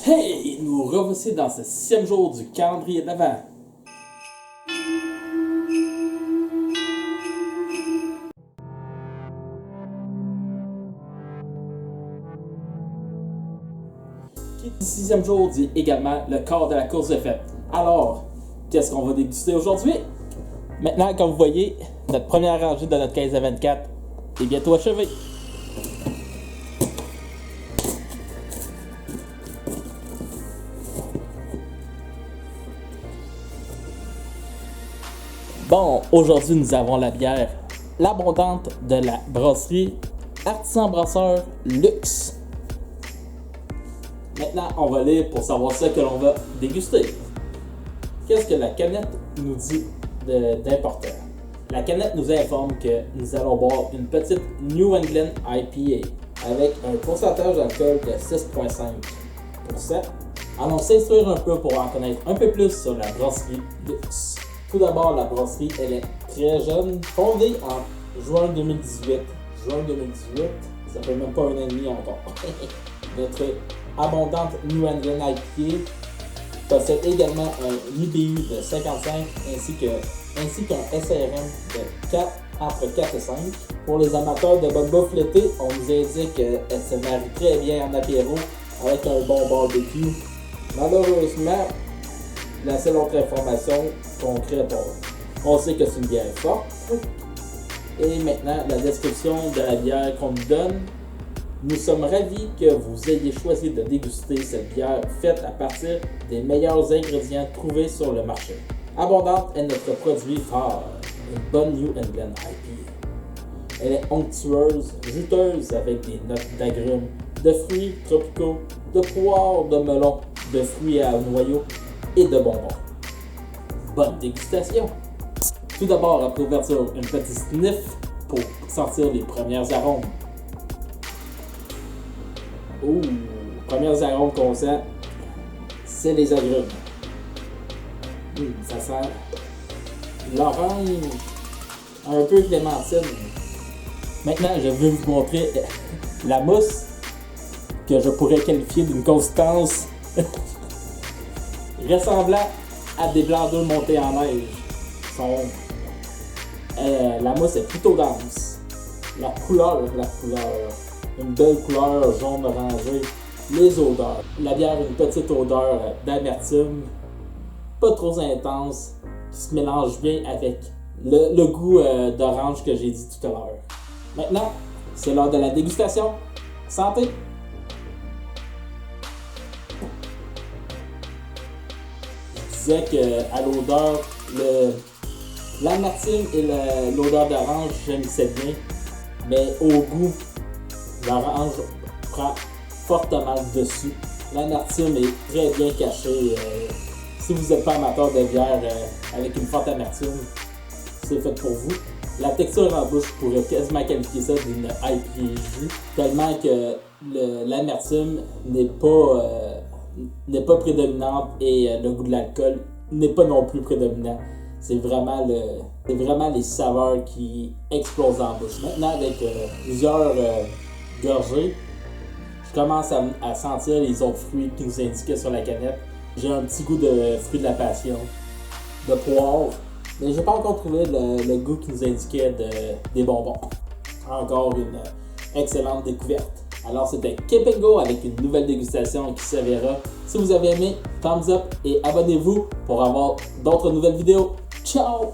Hey! Nous revoici dans ce 6e jour du calendrier de l'Avent. Qui dit 6e jour dit également le quart de la course de fête. Alors, qu'est-ce qu'on va déguster aujourd'hui? Maintenant, comme vous voyez, notre première rangée de notre 15 à 24 est bientôt achevée. Bon, aujourd'hui nous avons la bière l'abondante de la brasserie Artisan Brasseur Luxe. Maintenant, on va lire pour savoir ce que l'on va déguster. Qu'est-ce que la canette nous dit d'important? La canette nous informe que nous allons boire une petite New England IPA avec un pourcentage d'alcool de 6,5%. Allons s'instruire un peu pour en connaître un peu plus sur la brasserie Luxe. Tout d'abord, la brasserie, elle est très jeune, fondée en juin 2018. Juin 2018, ça fait même pas un an et demi encore. Notre abondante New England IPA possède également un IBU de 55 ainsi qu'un SRM de 4, entre 4 et 5. Pour les amateurs de bonne bouffe l'été, on nous indique qu'elle se marie très bien en apéro avec un bon barbecue. Malheureusement, la seule autre information concrète, on sait que c'est une bière forte. Et maintenant, la description de la bière qu'on nous donne. Nous sommes ravis que vous ayez choisi de déguster cette bière faite à partir des meilleurs ingrédients trouvés sur le marché. Abondante est notre produit phare, une bonne New England IPA. Elle est onctueuse, juteuse avec des notes d'agrumes, de fruits tropicaux, de poires, de melons, de fruits à noyaux et de bonbons. Bonne dégustation! Tout d'abord, après ouverture, une petite sniff pour sentir les premiers arômes. Ouh, premiers arômes qu'on sent, c'est les agrumes. Ça sent l'orange, un peu clémentine. Maintenant, je vais vous montrer la mousse que je pourrais qualifier d'une consistance ressemblant à des blancs d'œufs montés en neige. La mousse est plutôt dense. La couleur, une belle couleur jaune orangé. Les odeurs. La bière a une petite odeur d'amertume, pas trop intense, qui se mélange bien avec le goût d'orange que j'ai dit tout à l'heure. Maintenant, c'est l'heure de la dégustation. Santé! Je disais qu'à l'odeur, l'amertume et l'odeur d'orange, j'aimais bien, mais au goût, l'orange prend fortement le dessus. L'amertume est très bien cachée. Si vous n'êtes pas amateur de bière avec une forte amertume, c'est fait pour vous. La texture en bouche, je pourrais quasiment qualifier ça d'une IPA jus, tellement que l'amertume n'est pas prédominante et le goût de l'alcool n'est pas non plus prédominant. C'est vraiment les saveurs qui explosent en bouche. Maintenant, avec plusieurs gorgées, je commence à sentir les autres fruits qui nous indiquaient sur la canette. J'ai un petit goût de fruits de la passion, de poire, mais j'ai pas encore trouvé le goût qui nous indiquait des bonbons. Encore une excellente découverte. Alors c'était Keep and Go avec une nouvelle dégustation qui se verra. Si vous avez aimé, thumbs up et abonnez-vous pour avoir d'autres nouvelles vidéos. Ciao!